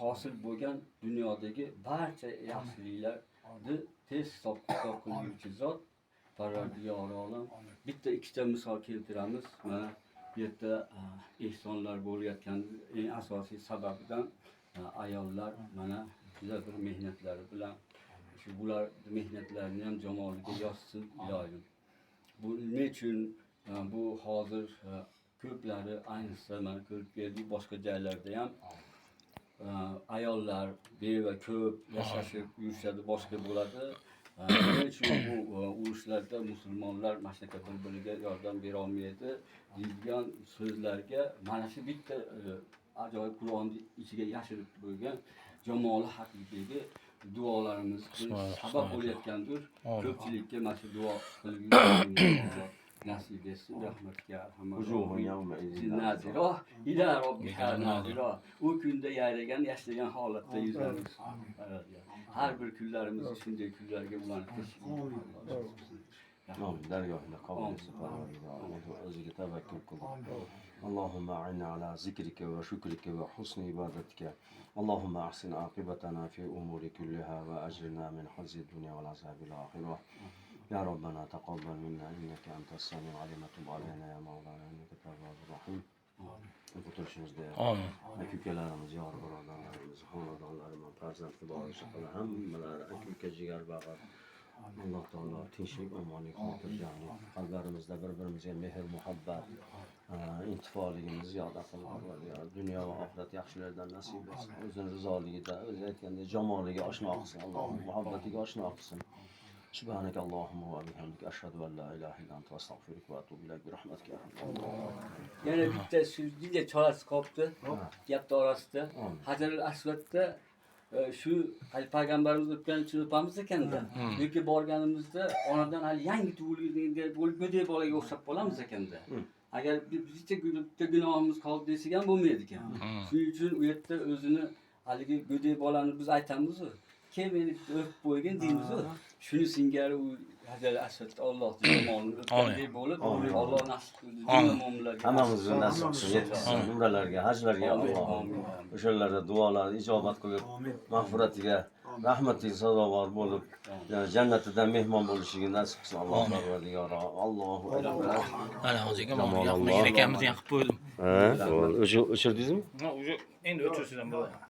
hosil bo'lgan dunyodagi barcha yaxshiliklarni tez hisob qiluvchi zot Parvardigor olam. Bitta ikkita misol keltiramiz. Mana bu yerda ehsonlar bo'layotgan eng asosiy sababidan ayollar mana juda bir mehnatlari bilan bular mehnatlarini ham jamoliga yozsin iloyim. Bu nima uchun bu hozir ko'plari ayniqsa mana ko'rib keldik boshqa joylarda ham ayollar beva ko'p yashashib yurishadi, boshqa bo'ladi. Nima uchun bu urushlarda musulmonlar mana shunaqa bir-biriga yordam bera olmaydi deydigan so'zlarga mana shu bitta ajoyib Qur'onni ichiga yashirib qo'ygan jamoli haqidagi duolarimiz sabab bo'layotgandir. Ko'pchilikka mana shu duo qilib nasib etsin, rahmatga naziro ila robbika naziro. U kunda yayragan, yashlagan holatda yuzamiz. Har bir kunlarimiz shunday kunlarga ulanib ketsin. Amin. Dargohida qabul etsin Parvardigor. O'ziga tavakkul qilib. Allohumma a'inna ala zikrika va shukrika va husni ibadatika. Allohumma ahsin aqibatana fi umuri kulliha va ajirna min hazzi dunya wal azabil akhirah. Ya Rabbana taqabbal minna innaka antas samiul alim wa tub alayna ya Mavlana innaka tawwabur rahim. O'tirishimizda aka-ukalarimiz, yor birodarlarimiz, xonadonlarimiz, farzandli bog'ishlar hammalari aka-uka jigar bag'ar. Alloh taolo tinchlik, omonlik, xotirjamlik, qalblarimizda bir-birimizga mehr, muhabbat, intifoligimizni ziyoda qilib, dunyo va oxirat yaxshilardan nasib etsin. O'zini rizoligida, o'zi aytgandek jamoliga oshno qilsin, Allohning muhabbatiga oshno qilsin. Subhanaka Allohumma va bihamdika ashhadu an la ilaha illa anta astag'firuka va atubu ilayk bi rahmatika ya rahmatulloh. Yana bitta so'zga cholasi qolibdi. Gapni orasida Hajarul Aswadda shu hali payg'ambarimiz o'tgan uchun o'pamiz ekanda. Yoki borganimizda onadan hali yangi tug'ilganda bo'lib go'day bolaga o'xshab qolamiz ekanda. Agar bizcha gunohimiz qoldi desak ham bo'lmaydi ekan. Shuning uchun u yerda o'zini haligi go'day bolani biz aytamiz-ku. Kim meni o'pib qo'ygan deymiz-ku. Shuni singari u Hajarul Aswadda Alloh tomonidan o'tgandek bo'lib, Alloh nasib qildi. Mu'minlarga hammamizga nasib qilsin. Umralarga, hajlarga Alloh o'shalarda duolar ijobat qilib, mag'firatiga, rahmatiga sazovor bo'lib, jannatidan mehmon bo'lishiga nasib qilsin Alloh Parvardigor. Allohu akbar. Ana hozirga mana yoqmagan ekanmiz, yoqib qo'ydim. O'shirdingizmi? Ha, endi o'chirsiz ham bo'ladi.